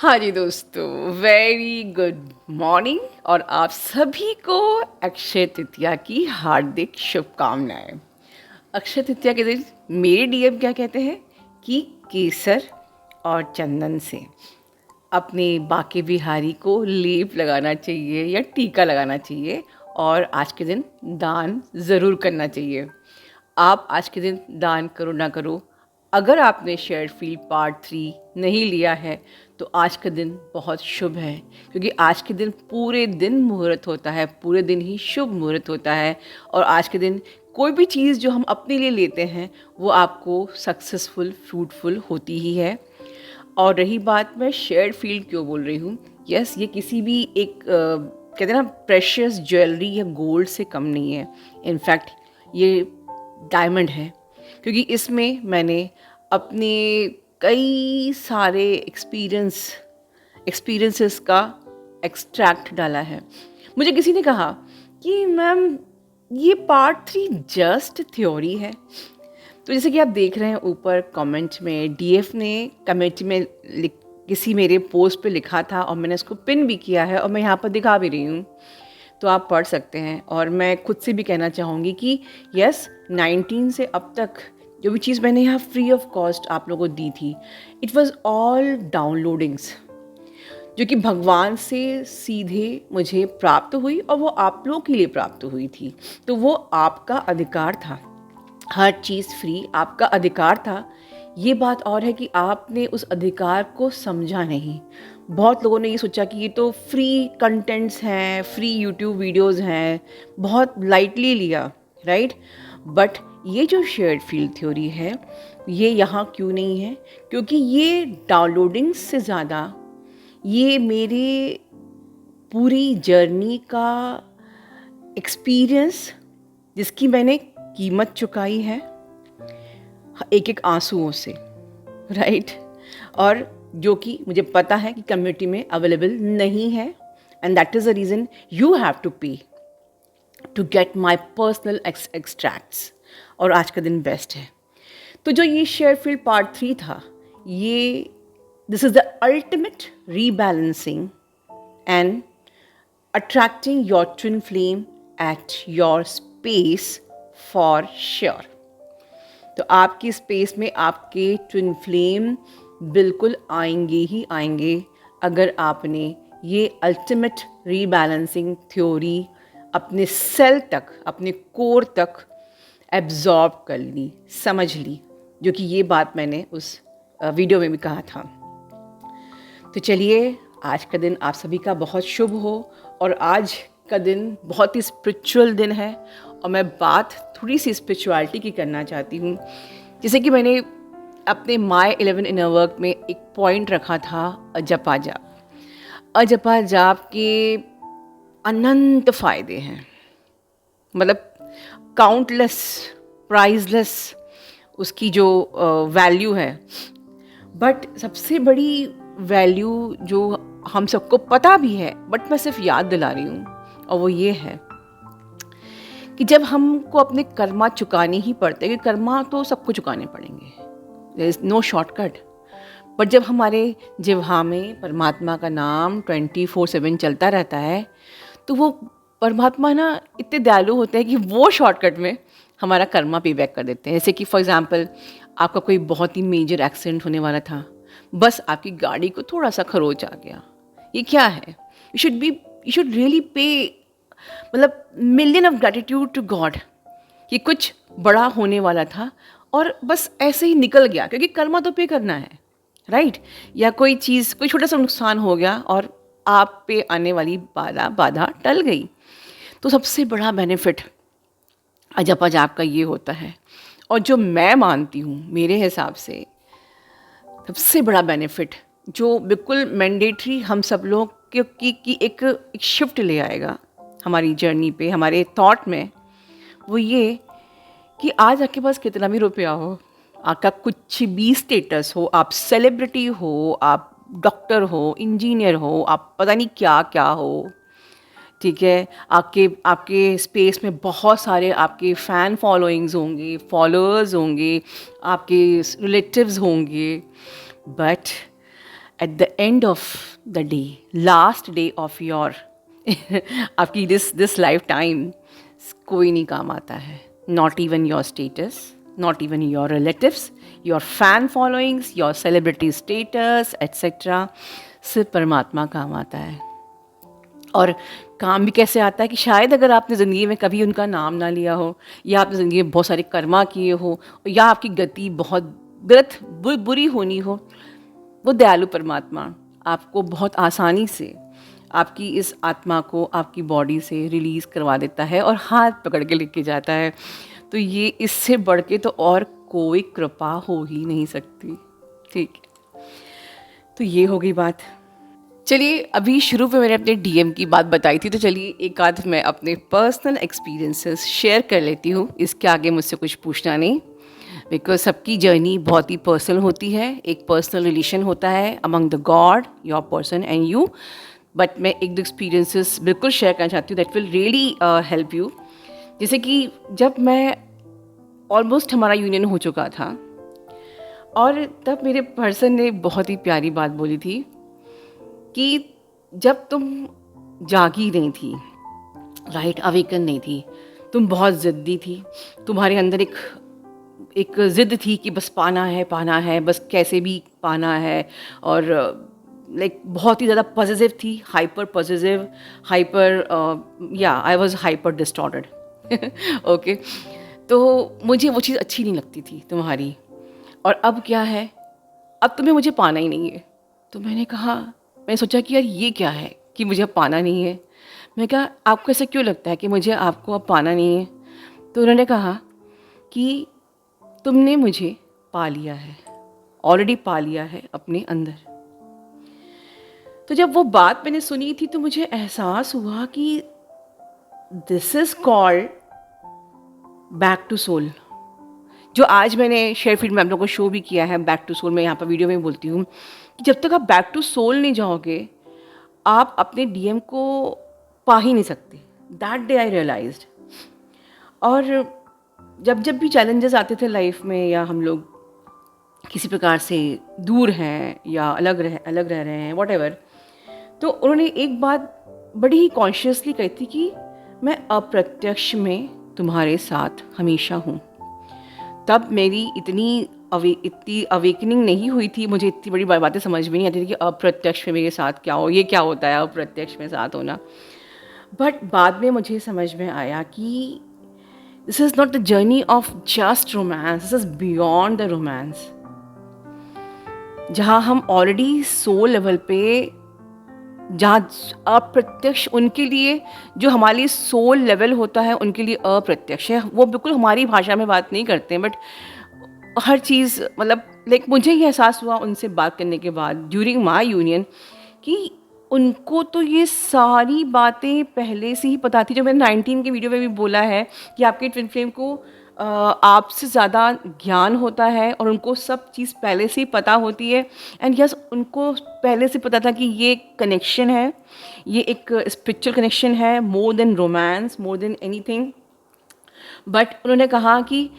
हाँ जी दोस्तों, very good morning और आप सभी को अक्षय तृतीया की हार्दिक शुभकामनाएं। अक्षय तृतीया के दिन मेरे डीएम क्या कहते हैं कि केसर और चंदन से अपने बाके बिहारी को लेप लगाना चाहिए या टीका लगाना चाहिए और आज के दिन दान ज़रूर करना चाहिए। आप आज के दिन दान करो ना करो, अगर आपने शेयर्ड फील्ड पार्ट 3 नहीं लिया है तो आज का दिन बहुत शुभ है, क्योंकि आज के दिन पूरे दिन मुहूर्त होता है, पूरे दिन ही शुभ मुहूर्त होता है। और आज के दिन कोई भी चीज़ जो हम अपने लिए लेते हैं वो आपको सक्सेसफुल फ्रूटफुल होती ही है। और रही बात, मैं शेयर्ड फील्ड क्यों बोल रही हूँ, यस ये किसी भी एक कहते हैं ना प्रेशियस ज्वेलरी या गोल्ड से कम नहीं है। इनफैक्ट ये डायमंड है, क्योंकि इसमें मैंने अपने कई सारे एक्सपीरियंसेस का एक्सट्रैक्ट डाला है। मुझे किसी ने कहा कि मैम ये पार्ट 3 जस्ट थ्योरी है। तो जैसे कि आप देख रहे हैं ऊपर कमेंट में डीएफ ने कमेंट में किसी मेरे पोस्ट पे लिखा था और मैंने उसको पिन भी किया है और मैं यहाँ पर दिखा भी रही हूँ, तो आप पढ़ सकते हैं। और मैं खुद से भी कहना चाहूँगी कि यस 19 से अब तक जो भी चीज़ मैंने यहाँ फ्री ऑफ कॉस्ट आप लोगों को दी थी, इट वाज ऑल डाउनलोडिंग्स जो कि भगवान से सीधे मुझे प्राप्त हुई और वो आप लोगों के लिए प्राप्त हुई थी। तो वो आपका अधिकार था, हर चीज़ फ्री आपका अधिकार था। ये बात और है कि आपने उस अधिकार को समझा नहीं। बहुत लोगों ने ये सोचा कि ये तो फ्री कंटेंट्स हैं, फ्री यूट्यूब वीडियोस हैं, बहुत लाइटली लिया, राइट। बट ये जो शेयर्ड फील्ड थ्योरी है ये यहाँ क्यों नहीं है, क्योंकि ये डाउनलोडिंग से ज़्यादा ये मेरे पूरी जर्नी का एक्सपीरियंस, जिसकी मैंने कीमत चुकाई है एक एक आंसुओं से, राइट। और जो कि मुझे पता है कि कम्युनिटी में अवेलेबल नहीं है, and that is the reason you have to pay to get my personal extracts. और आज का दिन बेस्ट है। तो जो ये शेयर फील्ड पार्ट 3 था, ये this is the ultimate rebalancing and attracting your twin flame at your space for sure। तो आपकी स्पेस में आपके ट्विन फ्लेम बिल्कुल आएंगे ही आएंगे, अगर आपने ये अल्टीमेट रीबैलेंसिंग थ्योरी अपने सेल तक, अपने कोर तक एब्जॉर्ब कर ली, समझ ली, जो कि ये बात मैंने उस वीडियो में भी कहा था। तो चलिए, आज का दिन आप सभी का बहुत शुभ हो और आज का दिन बहुत ही स्पिरिचुअल दिन है। और मैं बात थोड़ी सी स्पिरिचुअलिटी की करना चाहती हूँ। जैसे कि मैंने अपने माय 11 इनर वर्क में एक पॉइंट रखा था, अजपा जाप। अजपा जाप के अनंत फ़ायदे हैं, मतलब काउंटलेस, प्राइजलेस उसकी जो वैल्यू है। बट सबसे बड़ी वैल्यू जो हम सबको पता भी है, बट मैं सिर्फ याद दिला रही हूँ, और वो ये है कि जब हमको अपने कर्मा चुकाने ही पड़ते हैं, कि कर्मा तो सबको चुकाने पड़ेंगे, there is no shortcut. But जब हमारे जिह्वा में परमात्मा का नाम 24/7 चलता रहता है, तो वो परमात्मा ना इतने दयालु होते हैं कि वो शॉर्टकट में हमारा कर्मा पे बैक कर देते हैं। जैसे कि फॉर एग्जांपल, आपका कोई बहुत ही मेजर एक्सीडेंट होने वाला था, बस आपकी गाड़ी को थोड़ा सा खरोच आ गया, ये क्या है, यू शुड रियली पे, मतलब million of gratitude to God कि कुछ बड़ा होने वाला था और बस ऐसे ही निकल गया, क्योंकि कर्मा तो पे करना है, राइट। या कोई चीज़, कोई छोटा सा नुकसान हो गया और आप पे आने वाली बाधा टल गई। तो सबसे बड़ा बेनिफिट अजपा जाप का ये होता है, और जो मैं मानती हूँ मेरे हिसाब से सबसे बड़ा बेनिफिट जो बिल्कुल मैंडेटरी हम सब लोग की एक शिफ्ट ले आएगा हमारी जर्नी पे, हमारे थॉट में, वो ये कि आज आपके पास कितना भी रुपया हो, आपका कुछ भी स्टेटस हो, आप सेलिब्रिटी हो, आप डॉक्टर हो, इंजीनियर हो, आप पता नहीं क्या क्या हो, ठीक है, आपके स्पेस में बहुत सारे आपके फ़ैन फॉलोइंग्स होंगे, फॉलोअर्स होंगे, आपके रिलेटिव्स होंगे, but at the end of the day, last day of your आपकी दिस लाइफ टाइम, कोई नहीं काम आता है. Not even your status, not even your relatives, your fan followings, your celebrity status etcetera. सिर्फ परमात्मा काम आता है. और काम भी कैसे आता है कि शायद अगर आपने ज़िंदगी में कभी उनका नाम ना लिया हो, या आपने ज़िंदगी में बहुत सारे कर्मा किए हो, या आपकी गति बहुत गलत बुरी होनी हो, वो दयालु परमात्मा आपको बहुत आसानी से आपकी इस आत्मा को आपकी बॉडी से रिलीज़ करवा देता है और हाथ पकड़ के लेके जाता है. तो ये इससे बढ़ के तो और कोई कृपा हो ही नहीं सकती. ठीक है, तो ये हो गई बात. चलिए, अभी शुरू में मैंने अपने डीएम की बात बताई थी, तो चलिए एक आध मैं अपने पर्सनल एक्सपीरियंसेस शेयर कर लेती हूँ. इसके आगे मुझसे कुछ पूछना नहीं, बिकॉज सबकी जर्नी बहुत ही पर्सनल होती है. एक पर्सनल रिलेशन होता है among the God, your person and you. But मैं एक दो एक्सपीरियंसेस बिल्कुल शेयर करना चाहती हूँ that will really help you. जैसे कि जब मैं ऑलमोस्ट हमारा यूनियन हो चुका था, और तब मेरे पर्सन ने बहुत ही प्यारी बात बोली थी कि जब तुम जागी नहीं थी, राइट, अवेकन नहीं थी, तुम बहुत ज़िद्दी थी, तुम्हारे अंदर एक ज़िद थी कि बस पाना है, बस कैसे भी पाना है, और लाइक बहुत ही ज़्यादा पॉजिटिव थी, hyper positive, I was hyper distorted. Okay, तो मुझे वो चीज़ अच्छी नहीं लगती थी तुम्हारी. और अब क्या है, अब तुम्हें मुझे पाना ही नहीं है. तो मैंने सोचा कि यार ये क्या है कि मुझे अब पाना नहीं है. मैं कहा, आपको ऐसा क्यों लगता है कि मुझे आपको अब पाना नहीं है? तो उन्होंने कहा कि तुमने मुझे पा लिया है, ऑलरेडी पा लिया है अपने अंदर. तो जब वो बात मैंने सुनी थी तो मुझे एहसास हुआ कि this is called back to soul. जो आज मैंने शेयर फील्ड में आप लोगों को शो भी किया है, बैक टू सोल, मैं यहाँ पर वीडियो में बोलती हूँ कि जब तक आप बैक टू सोल नहीं जाओगे, आप अपने डीएम को पा ही नहीं सकते. That day I realised. और जब भी चैलेंजेस आते थे लाइफ में, या हम लोग किसी प्रकार से दूर हैं या अलग रह रहे हैं, व्हाटएवर, तो उन्होंने एक बात बड़ी ही कॉन्शियसली कही थी कि मैं अप्रत्यक्ष में तुम्हारे साथ हमेशा हूँ. तब मेरी इतनी अवेकनिंग नहीं हुई थी, मुझे इतनी बड़ी बातें समझ में नहीं आती थी कि अप्रत्यक्ष में मेरे साथ क्या होता है अप्रत्यक्ष में साथ होना. बट बाद में मुझे समझ में आया कि this is not the journey of just romance, this is beyond the romance. जहाँ हम ऑलरेडी सोल लेवल पे, जहाँ अप्रत्यक्ष उनके लिए, जो हमारी सोल लेवल होता है उनके लिए अप्रत्यक्ष है. वो बिल्कुल हमारी भाषा में बात नहीं करते हैं, बट हर चीज़, मतलब लाइक मुझे ये एहसास हुआ उनसे बात करने के बाद ड्यूरिंग माई यूनियन कि उनको तो ये सारी बातें पहले से ही पता थी. जो मैंने 19 के वीडियो में भी बोला है कि आपके ट्विन फ्लेम को आपसे ज़्यादा ज्ञान होता है और उनको सब चीज़ पहले से ही पता होती है. एंड यस, उनको पहले से पता था कि ये कनेक्शन है, ये एक स्पिरिचुअल कनेक्शन है, more than romance, more than anything. But उन्होंने कहा कि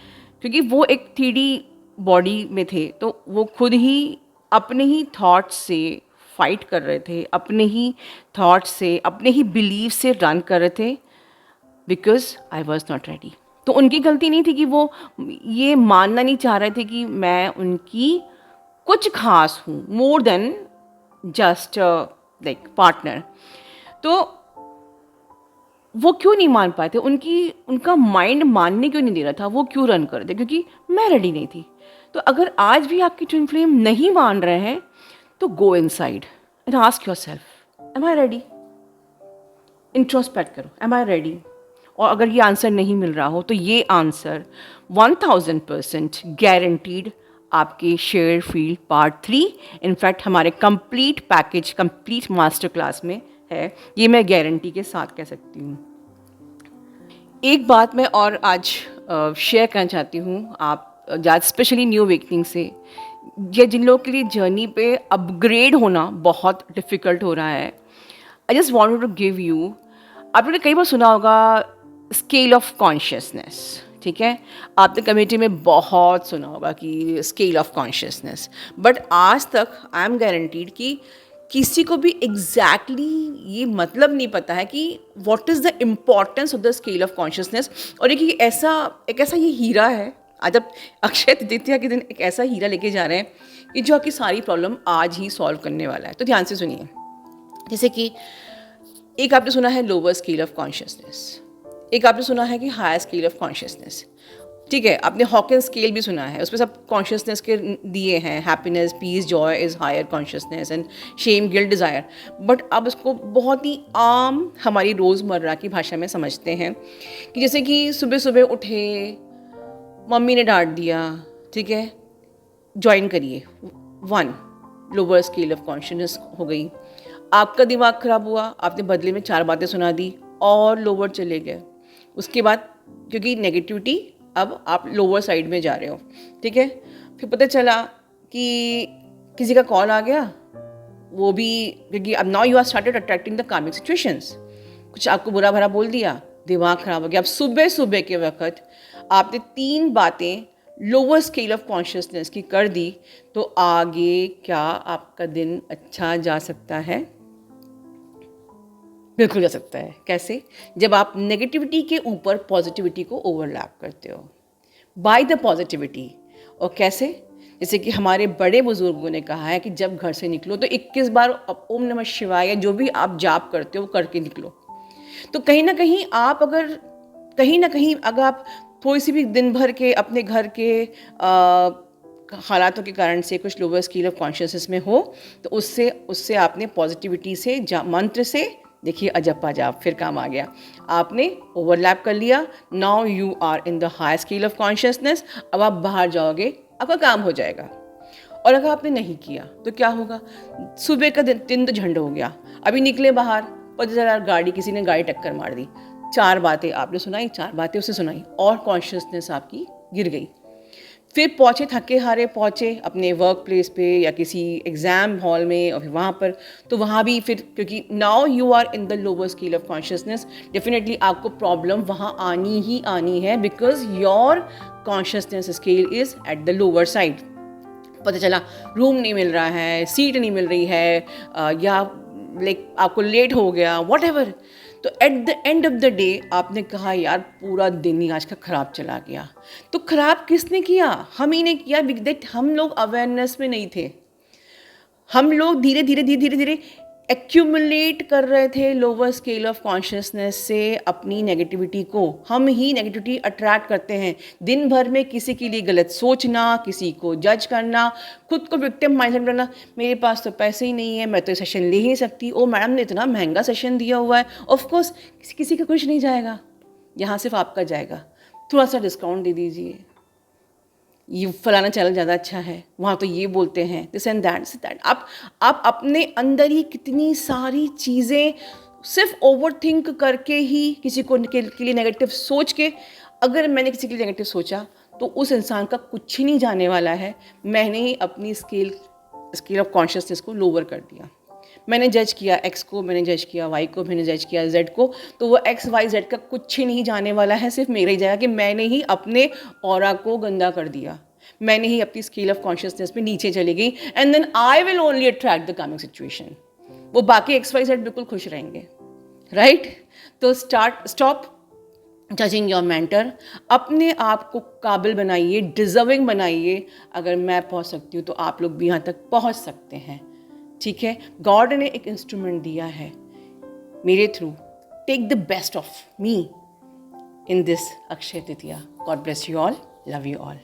क्योंकि वो एक 3D बॉडी में थे, तो वो खुद ही अपने ही थॉट्स से फाइट कर रहे थे, अपने ही थॉट्स से, अपने ही बिलीव से रन कर रहे थे, because I was not ready. तो उनकी गलती नहीं थी कि वो ये मानना नहीं चाह रहे थे कि मैं उनकी कुछ खास हूँ, more than just like partner. तो वो क्यों नहीं मान पाए थे, उनका माइंड मानने क्यों नहीं दे रहा था, वो क्यों रन कर दे, क्योंकि मैं रेडी नहीं थी. तो अगर आज भी आपकी ट्विन फ्लेम नहीं मान रहे हैं, तो go inside and ask yourself, am I ready. Introspect करो, एम आई रेडी. और अगर ये आंसर नहीं मिल रहा हो, तो ये आंसर 1000% गारंटीड आपके शेयर फील्ड पार्ट 3, इनफैक्ट हमारे complete package, complete master class में है. ये मैं गारंटी के साथ कह सकती हूँ. एक बात मैं और आज शेयर करना चाहती हूँ, आप स्पेशली न्यू अवेकनिंग से, ये जिन लोगों के लिए जर्नी पे अपग्रेड होना बहुत डिफ़िकल्ट हो रहा है, I just wanted to give you, आपने कई बार सुना होगा स्केल ऑफ कॉन्शियसनेस, ठीक है, आपने कम्युनिटी में बहुत सुना होगा कि स्केल ऑफ कॉन्शियसनेस, बट आज तक आई एम गारंटीड कि किसी को भी एग्जैक्टली ये मतलब नहीं पता है कि what is the importance of the scale of consciousness. और एक ऐसा ये हीरा है, आज आप अक्षय तृतीया के दिन एक ऐसा हीरा लेके जा रहे हैं कि जो आपकी सारी प्रॉब्लम आज ही सॉल्व करने वाला है। तो ध्यान से सुनिए। जैसे कि एक आपने सुना है लोअर स्केल ऑफ कॉन्शियसनेस, एक आपने सुना है कि हायर स्केल ऑफ कॉन्शियसनेस, ठीक है। आपने हॉकिंस स्केल भी सुना है, उसमें सब कॉन्शियसनेस के दिए हैं, happiness, peace, joy is higher consciousness and shame, guilt, desire. But अब इसको बहुत ही आम हमारी रोज़मर्रा की भाषा में समझते हैं कि जैसे कि सुबह सुबह उठे, मम्मी ने डांट दिया, ठीक है, ज्वाइन करिए, 1 लोअर स्केल ऑफ कॉन्शियसनेस हो गई। आपका दिमाग ख़राब हुआ, आपने बदले में 4 बातें सुना दी और लोअर चले गए। उसके बाद क्योंकि नेगेटिविटी, अब आप लोअर साइड में जा रहे हो, ठीक है। फिर पता चला कि किसी का कॉल आ गया, वो भी क्योंकि अब now you are started attracting the karmic situations, कुछ आपको बुरा भरा बोल दिया, दिमाग ख़राब हो गया। अब सुबह सुबह के वक्त आपने 3 बातें लोअर स्केल ऑफ कॉन्शियसनेस की कर दी, तो आगे क्या आपका दिन अच्छा जा सकता है? बिल्कुल जा सकता है। कैसे? जब आप नेगेटिविटी के ऊपर पॉजिटिविटी को ओवरलैप करते हो बाय द पॉजिटिविटी। और कैसे? जैसे कि हमारे बड़े बुजुर्गों ने कहा है कि जब घर से निकलो तो 21 बार ओम नमः शिवाय या जो भी आप जाप करते हो वो करके निकलो। तो कहीं ना कहीं अगर आप थोड़ी सी भी दिन भर के अपने घर के हालातों के कारण से कुछ लोअर स्केल ऑफ कॉन्शियसनेस में हो, तो उससे आपने पॉजिटिविटी से मंत्र से, देखिए अजप्पा जाप, फिर काम आ गया, आपने ओवरलैप कर लिया। Now you are in the high scale of consciousness. अब आप बाहर जाओगे, आपका काम हो जाएगा। और अगर आपने नहीं किया तो क्या होगा? सुबह का दिन तो झंड हो गया, अभी निकले बाहर, पता चला किसी ने गाड़ी टक्कर मार दी, 4 बातें आपने सुनाई, 4 बातें उसे सुनाई और कॉन्शियसनेस आपकी गिर गई। फिर पहुँचे, थके हारे पहुँचे अपने वर्क प्लेस पे या किसी एग्ज़ाम हॉल में, और फिर वहाँ पर, तो वहाँ भी फिर क्योंकि now you are in the lower scale of consciousness, definitely आपको प्रॉब्लम वहाँ आनी ही आनी है, because your consciousness scale is at the lower side. पता चला रूम नहीं मिल रहा है, सीट नहीं मिल रही है, या आपको लेट हो गया, वॉट एवर। तो at the end of the day आपने कहा यार पूरा दिन ही आज का ख़राब चला गया। तो ख़राब किसने किया? हम ही ने किया, बिकॉज़ हम लोग अवेयरनेस में नहीं थे। हम लोग धीरे धीरे एक्यूमुलेट कर रहे थे लोअर स्केल ऑफ कॉन्शियसनेस से अपनी नेगेटिविटी को। हम ही नेगेटिविटी अट्रैक्ट करते हैं। दिन भर में किसी के लिए गलत सोचना, किसी को जज करना, खुद को विक्टिम माइंडसेट करना, मेरे पास तो पैसे ही नहीं है, मैं तो सेशन ले ही नहीं सकती, ओ मैडम ने इतना महंगा सेशन दिया हुआ है। ऑफकोर्स किसी का कुछ नहीं जाएगा, यहाँ सिर्फ आपका जाएगा, थोड़ा सा डिस्काउंट दे दीजिए, ये फलाना चैनल ज़्यादा अच्छा है, वहाँ तो ये बोलते हैं, दिस एंड दैट। आप अपने अंदर ही कितनी सारी चीज़ें सिर्फ ओवर थिंक करके ही किसी को के लिए नेगेटिव सोच के, अगर मैंने किसी के लिए नेगेटिव सोचा तो उस इंसान का कुछ ही नहीं जाने वाला है। मैंने ही अपनी स्केल ऑफ कॉन्शियसनेस को लोअर कर दिया। मैंने जज किया एक्स को, मैंने जज किया वाई को, मैंने जज किया जेड को, तो वो एक्स वाई जेड का कुछ ही नहीं जाने वाला है, सिर्फ मेरा ही जाएगा कि मैंने ही अपने ऑरा को गंदा कर दिया, मैंने ही अपनी स्केल ऑफ कॉन्शियसनेस में नीचे चली गई, and then I will only attract the coming situation. वो बाकी एक्स वाई जेड बिल्कुल खुश रहेंगे, राइट? तो स्टॉप जजिंग योर मेंटर, अपने आप को काबिल बनाइए, डिजर्विंग बनाइए। अगर मैं पहुंच सकती हूँ तो आप लोग भी यहाँ तक पहुंच सकते हैं, ठीक है? गॉड ने एक इंस्ट्रूमेंट दिया है मेरे through, take the best of me in this Akshaya Tritiya. God bless you all, love you all.